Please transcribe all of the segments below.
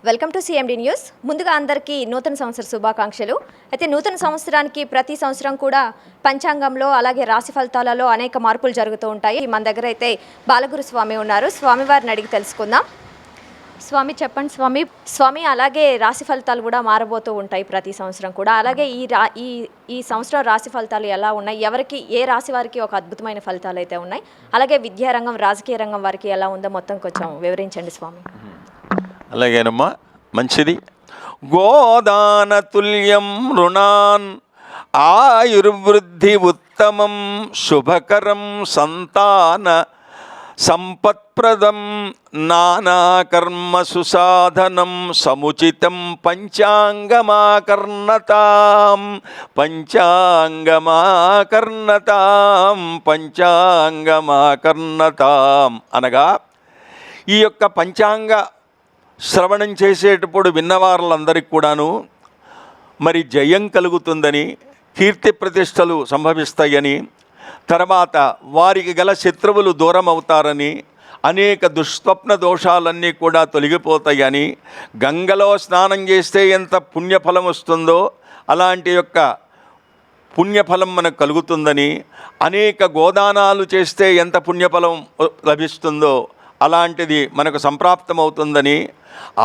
Welcome to CMD news. ముందుగా అందరికీ నూతన సంవత్సర శుభాకాంక్షలు. అయితే నూతన సంవత్సరానికి ప్రతి సంవత్సరం కూడా పంచాంగంలో అలాగే రాశి ఫలితాలలో అనేక మార్పులు జరుగుతూ ఉంటాయి. మన దగ్గర అయితే బాలగురు స్వామి ఉన్నారు. స్వామివారిని అడిగి తెలుసుకుందాం. స్వామి చెప్పండి స్వామి. అలాగే రాశి ఫలితాలు కూడా మారబోతూ ఉంటాయి ప్రతి సంవత్సరం కూడా. అలాగే ఈ సంవత్సరం రాశి ఫలితాలు ఎలా ఉన్నాయి, ఎవరికి ఏ రాశి వారికి ఒక అద్భుతమైన ఫలితాలు అయితే ఉన్నాయి, అలాగే విద్యారంగం రాజకీయ రంగం వారికి ఎలా ఉందో మొత్తం కొంచెం వివరించండి స్వామి. అలాగేనమ్మా, మంచిది. గోదానతుల్యం రుణాన్ ఆయుర్వృద్ధి ఉత్తమం శుభకరం సంతాన సంపత్ప్రదం నానాకర్మ సుసాధనం సముచితం పంచాంగమాకర్ణతాం అనగా ఈ యొక్క పంచాంగ శ్రవణం చేసేటప్పుడు విన్నవారులందరికీ కూడాను మరి జయం కలుగుతుందని, కీర్తి ప్రతిష్టలు సంభవిస్తాయని, తర్వాత వారికి గల శత్రువులు దూరం అవుతారని, అనేక దుస్వప్న దోషాలన్నీ కూడా తొలగిపోతాయని, గంగలో స్నానం చేస్తే ఎంత పుణ్యఫలం వస్తుందో అలాంటి యొక్క పుణ్యఫలం మనకు కలుగుతుందని, అనేక గోదానాలు చేస్తే ఎంత పుణ్యఫలం లభిస్తుందో అలాంటిది మనకు సంప్రాప్తమవుతుందని,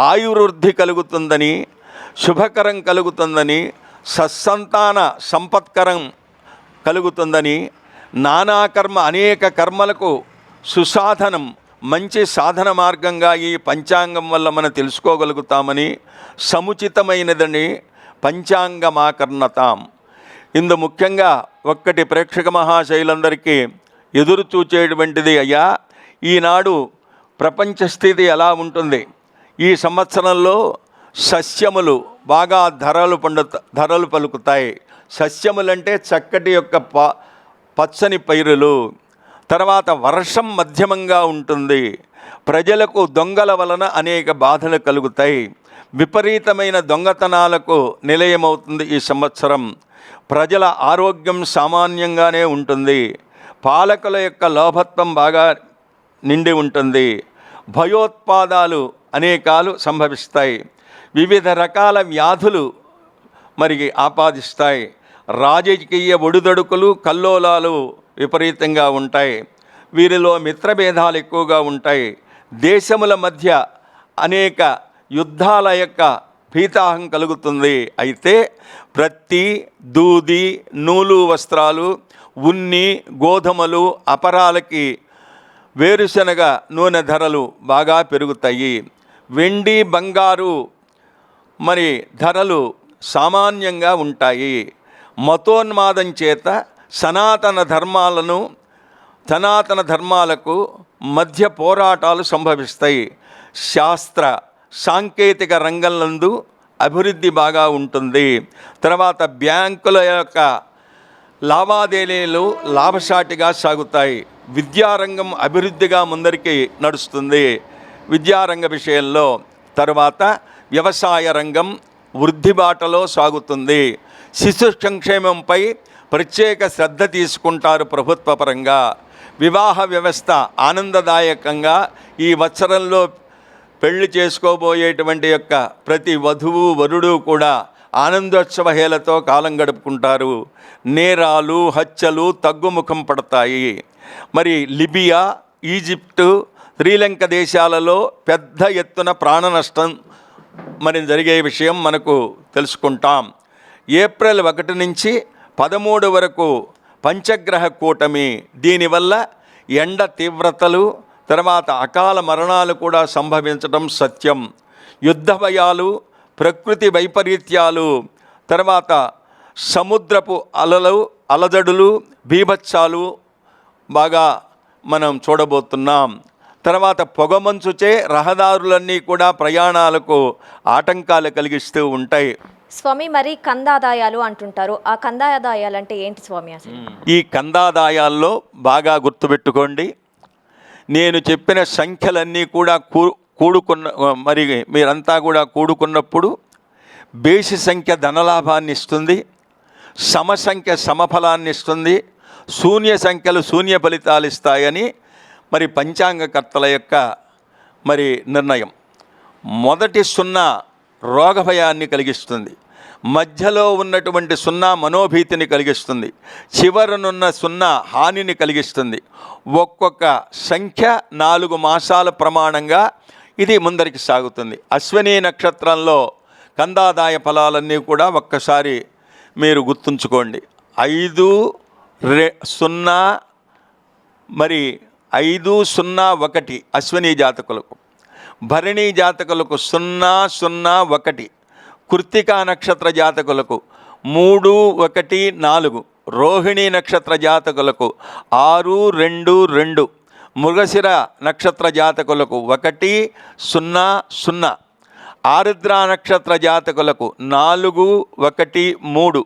ఆయుర్వృద్ధి కలుగుతుందని, శుభకరం కలుగుతుందని, సత్సంతాన సంపత్కరం కలుగుతుందని, నానాకర్మ అనేక కర్మలకు సుసాధనం మంచి సాధన మార్గంగా ఈ పంచాంగం వల్ల మనం తెలుసుకోగలుగుతామని, సముచితమైనదని పంచాంగమాకర్ణతాం. ఇందు ముఖ్యంగా ఒక్కటి ప్రేక్షక మహాశైలందరికీ ఎదురు చూచేటువంటిది, అయ్యా ఈనాడు ప్రపంచ స్థితి ఎలా ఉంటుంది, ఈ సంవత్సరంలో సస్యములు బాగా ధరలు పలుకుతాయి. సస్యములంటే చక్కటి యొక్క పచ్చని పైరులు. తర్వాత వర్షం మధ్యమంగా ఉంటుంది. ప్రజలకు దొంగల వలన అనేక బాధలు కలుగుతాయి. విపరీతమైన దొంగతనాలకు నిలయమవుతుంది ఈ సంవత్సరం. ప్రజల ఆరోగ్యం సామాన్యంగానే ఉంటుంది. పాలకుల యొక్క లోభత్వం బాగా నిండి ఉంటుంది. భయోత్పాదాలు అనేకాలు సంభవిస్తాయి. వివిధ రకాల వ్యాధులు మరి ఆపాదిస్తాయి. రాజకీయ ఒడిదొడుకులు కల్లోలాలు విపరీతంగా ఉంటాయి. వీరిలో మిత్రభేదాలు ఎక్కువగా ఉంటాయి. దేశముల మధ్య అనేక యుద్ధాల యొక్క భీతాహం కలుగుతుంది. అయితే ప్రత్తి, దూది, నూలు వస్త్రాలు, ఉన్ని, గోధుమలు, అపరాలకి వేరుశనగ నూనె ధరలు బాగా పెరుగుతాయి. వెండి, బంగారు మరి ధరలు సామాన్యంగా ఉంటాయి. మతోన్మాదం చేత సనాతన ధర్మాలకు మధ్య పోరాటాలు సంభవిస్తాయి. శాస్త్ర సాంకేతిక రంగంలందు అభివృద్ధి బాగా ఉంటుంది. తర్వాత బ్యాంకుల యొక్క లావాదేవీలు లాభసాటిగా సాగుతాయి. విద్యారంగం అభివృద్ధిగా ముందరికి నడుస్తుంది విద్యారంగ విషయంలో. తర్వాత వ్యవసాయ రంగం వృద్ధి బాటలో సాగుతుంది. శిశు సంక్షేమంపై ప్రత్యేక శ్రద్ధ తీసుకుంటారు ప్రభుత్వ పరంగా. వివాహ వ్యవస్థ ఆనందదాయకంగా ఈ వత్సరంలో పెళ్లి చేసుకోబోయేటువంటి యొక్క ప్రతి వధువు వరుడు కూడా ఆనందోత్సవహేళతో కాలం గడుపుకుంటారు. నేరాలు హత్యలు తగ్గుముఖం పడతాయి. మరి లిబియా, ఈజిప్టు, శ్రీలంక దేశాలలో పెద్ద ఎత్తున ప్రాణ నష్టం మరి జరిగే విషయం మనకు తెలుసుకుంటాం. ఏప్రిల్ 1 నుంచి 13 వరకు పంచగ్రహ కూటమి. దీనివల్ల ఎండ తీవ్రతలు, తర్వాత అకాల మరణాలు కూడా సంభవించడం సత్యం. యుద్ధ భయాలు, ప్రకృతి వైపరీత్యాలు, తర్వాత సముద్రపు అలజడులు, బీభత్సాలు బాగా మనం చూడబోతున్నాం. తర్వాత పొగమంచుచే రహదారులన్నీ కూడా ప్రయాణాలకు ఆటంకాలు కలిగిస్తూ ఉంటాయి. స్వామి, మరి కందాదాయాలు అంటుంటారు. ఆ కందాదాయాలు అంటే ఏంటి స్వామి అసలు? ఈ కందాదాయాల్లో బాగా గుర్తుపెట్టుకోండి. నేను చెప్పిన సంఖ్యలన్నీ కూడా మరి మీరంతా కూడా కూడుకున్నప్పుడు బేసి సంఖ్య ధనలాభాన్ని ఇస్తుంది, సమసంఖ్య సమఫలాన్ని ఇస్తుంది, శూన్య సంఖ్యలు శూన్య ఫలితాలు ఇస్తాయని మరి పంచాంగకర్తల యొక్క మరి నిర్ణయం. మొదటి 0 రోగభయాన్ని కలిగిస్తుంది, మధ్యలో ఉన్నటువంటి 0 మనోభీతిని కలిగిస్తుంది, చివరనున్న 0 హానిని కలిగిస్తుంది. ఒక్కొక్క సంఖ్య 4 మాసాల ప్రమాణంగా ఇది ముందరికి సాగుతుంది. అశ్విని నక్షత్రంలో కందాదాయ ఫలాలన్నీ కూడా ఒక్కసారి మీరు గుర్తుంచుకోండి. 5 0 మరి 5 0 1 అశ్విని జాతకులకు, భరణి జాతకులకు 0 0 1, కృత్తికా నక్షత్ర జాతకులకు 3 1 4, రోహిణి నక్షత్ర జాతకులకు 6 2 2, మృగశిర నక్షత్ర జాతకులకు 1 0 0, ఆరుద్ర నక్షత్ర జాతకులకు 4 1 3,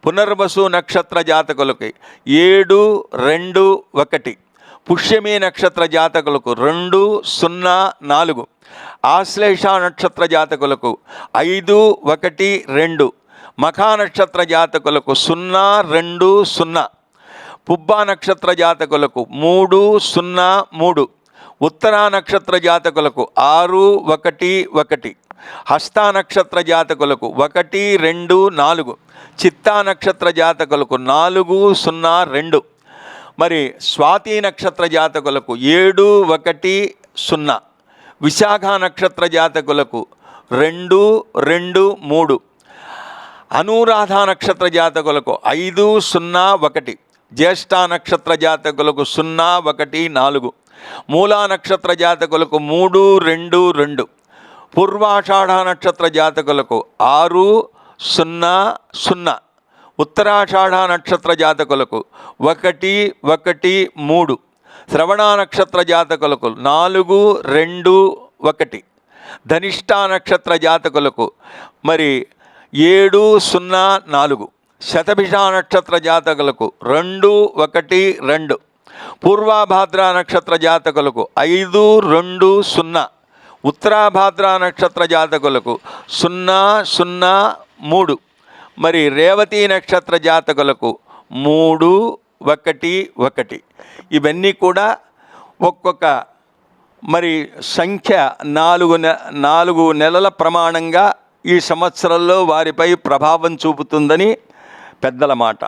పునర్వసు నక్షత్ర జాతకులకి 7 2 1, పుష్యమి నక్షత్ర జాతకులకు 2 0 4, ఆశ్లేష నక్షత్ర జాతకులకు 5 1 2, మఖా నక్షత్ర జాతకులకు 0 2 0, పుబ్బా నక్షత్ర జాతకులకు 3 0 3, ఉత్తరా నక్షత్ర జాతకులకు 6 1 1, హస్తా నక్షత్ర జాతకులకు 1 2 4, చిత్తా నక్షత్ర జాతకులకు 4 0 2, మరి స్వాతి నక్షత్ర జాతకులకు 7 1 0, విశాఖ నక్షత్ర జాతకులకు 2 2 3, అనురాధ నక్షత్ర జాతకులకు 5 0 1, జ్యేష్ఠ నక్షత్ర జాతకులకు 0 1 4, మూలా నక్షత్ర జాతకులకు 3 2 2, పూర్వాషాఢ నక్షత్ర జాతకులకు 6 0 0, ఉత్తరాషాఢ నక్షత్ర జాతకులకు 1 1 3, శ్రవణ నక్షత్ర జాతకులకు 4 2 1, ధనిష్ఠా నక్షత్ర జాతకులకు మరి 7 0 4, శతభిష నక్షత్ర జాతకులకు 2 1 2, పూర్వాభాద్ర నక్షత్ర జాతకులకు 5 2 0, ఉత్తరాభాద్ర నక్షత్ర జాతకులకు 0 0 3, మరి రేవతి నక్షత్ర జాతకులకు 3 1 1. ఇవన్నీ కూడా ఒక్కొక్క మరి సంఖ్య 4 నెలల ప్రమాణంగా ఈ సంవత్సరంలో వారిపై ప్రభావం చూపుతుందని పెద్దల మాట.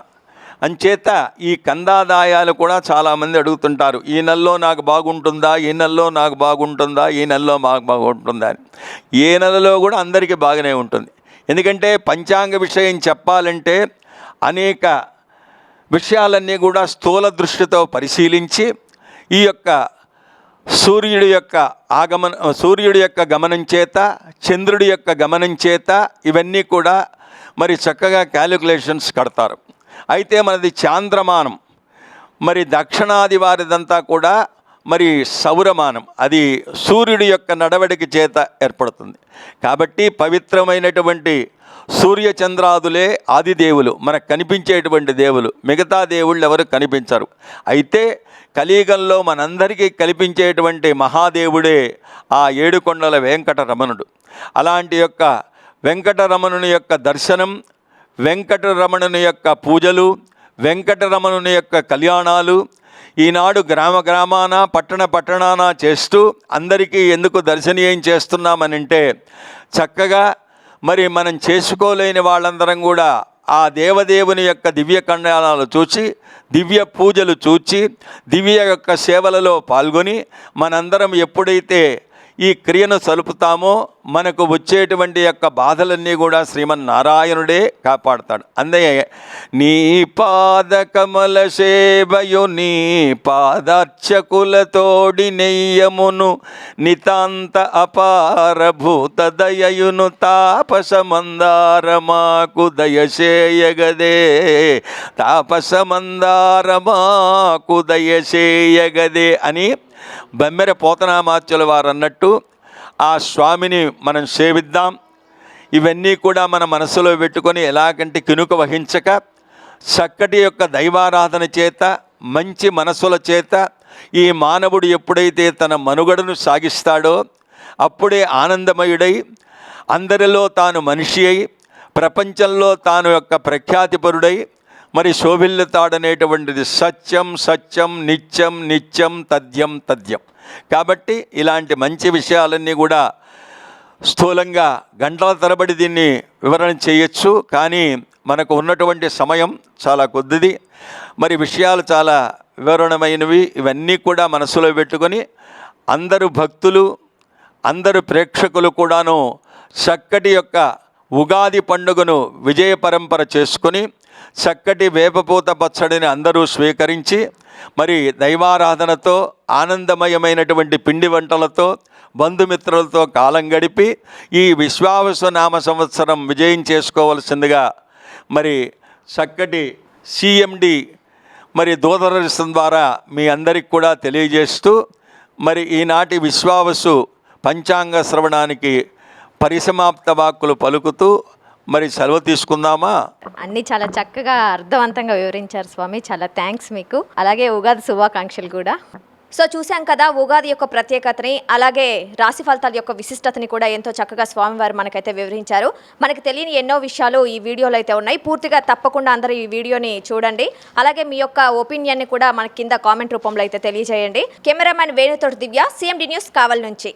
అంచేత ఈ కందాదాయాలు కూడా చాలామంది అడుగుతుంటారు, ఈ నెలలో నాకు బాగుంటుందా, ఈ నెలలో నాకు బాగుంటుందా, ఈ నెలలో మాకు బాగుంటుందా అని. ఏ నెలలో కూడా అందరికీ బాగానే ఉంటుంది. ఎందుకంటే పంచాంగ విషయం చెప్పాలంటే అనేక విషయాలన్నీ కూడా స్థూల దృష్టితో పరిశీలించి ఈ యొక్క సూర్యుడి యొక్క గమనం చేత, చంద్రుడి యొక్క గమనం చేత ఇవన్నీ కూడా మరి చక్కగా క్యాలిక్యులేషన్స్ కడతారు. అయితే మనది చాంద్రమానం, మరి దక్షిణాది వారిదంతా కూడా మరి సౌరమానం, అది సూర్యుడి యొక్క నడవడిక చేత ఏర్పడుతుంది. కాబట్టి పవిత్రమైనటువంటి సూర్యచంద్రాదులే ఆదిదేవులు, మనకు కనిపించేటువంటి దేవులు. మిగతా దేవుళ్ళు ఎవరు కనిపించరు. అయితే కలియుగంలో మనందరికీ కల్పించేటువంటి మహాదేవుడే ఆ ఏడుకొండల వెంకటరమణుడు. అలాంటి యొక్క వెంకటరమణుని యొక్క దర్శనం, వెంకటరమణుని యొక్క పూజలు, వెంకటరమణుని యొక్క కళ్యాణాలు ఈనాడు గ్రామాన పట్టణాన చేస్తూ అందరికీ ఎందుకు దర్శనీయం చేస్తున్నామనంటే, చక్కగా మరి మనం చేసుకోలేని వాళ్ళందరం కూడా ఆ దేవదేవుని యొక్క దివ్య కళ్యాణాలు చూచి, దివ్య పూజలు చూచి, దివ్య యొక్క సేవలలో పాల్గొని మనందరం ఎప్పుడైతే ఈ క్రియను సలుపుతామో మనకు వచ్చేటువంటి యొక్క బాధలన్నీ కూడా శ్రీమన్నారాయణుడే కాపాడుతాడు. అందుకే నీ పాద కమల సేవయు నీ పాదార్చకులతోడి నెయ్యమును నితాంత అపారభూత దయయును తాపసమందారమాకు దయచేయగదే, తాపసమందారమాకు దయచేయగదే అని బమ్మెర పోతనామాత్యుల వారు అన్నట్టు ఆ స్వామిని మనం సేవిద్దాం. ఇవన్నీ కూడా మన మనసులో పెట్టుకొని ఎలాగంటే కినుక వహించక చక్కటి యొక్క దైవారాధన చేత, మంచి మనసుల చేత ఈ మానవుడు ఎప్పుడైతే తన మనుగడను సాగిస్తాడో అప్పుడే ఆనందమయుడై అందరిలో తాను మనిషి అయి ప్రపంచంలో తాను యొక్క ప్రఖ్యాతిపరుడై మరి శోభిల్లుతాడనేటువంటిది సత్యం సత్యం నిత్యం నిత్యం తథ్యం తథ్యం. కాబట్టి ఇలాంటి మంచి విషయాలన్నీ కూడా స్థూలంగా గంటల తరబడి దీన్ని వివరణ చేయొచ్చు, కానీ మనకు ఉన్నటువంటి సమయం చాలా కొద్దిది. మరి విషయాలు చాలా వివరణమైనవి. ఇవన్నీ కూడా మనసులో పెట్టుకొని అందరు భక్తులు, అందరు ప్రేక్షకులు కూడాను చక్కటి యొక్క ఉగాది పండుగను విజయ పరంపర చేసుకొని చక్కటి వేపపూత పచ్చడిని అందరూ స్వీకరించి మరి దైవారాధనతో ఆనందమయమైనటువంటి పిండి వంటలతో బంధుమిత్రులతో కాలం గడిపి ఈ విశ్వావసునామ సంవత్సరం విజయం చేసుకోవలసిందిగా మరి చక్కటి సిఎండి మరి దూరదర్శన్ ద్వారా మీ అందరికి కూడా తెలియజేస్తూ మరి ఈనాటి విశ్వావసు పంచాంగ శ్రవణానికి పరిసమాప్త వాక్కులు పలుకుతూ మరి సెలవు తీసుకుందామా? అన్నీ చాలా చక్కగా అర్థవంతంగా వివరించారు స్వామి, చాలా థ్యాంక్స్ మీకు. అలాగే ఉగాది శుభాకాంక్షలు కూడా. సో చూసాం కదా ఉగాది యొక్క ప్రత్యేకతని, అలాగే రాశి ఫలితాల యొక్క విశిష్టతని కూడా ఎంతో చక్కగా స్వామివారు మనకైతే వివరించారు. మనకు తెలియని ఎన్నో విషయాలు ఈ వీడియోలో అయితే ఉన్నాయి. పూర్తిగా తప్పకుండా అందరూ ఈ వీడియోని చూడండి. అలాగే మీ యొక్క ఒపీనియన్ని కూడా మనకి కింద కామెంట్ రూపంలో అయితే తెలియజేయండి. కెమెరామ్యాన్ వేణుతోటి దివ్య, సిఎండి న్యూస్ కావల్ నుంచి.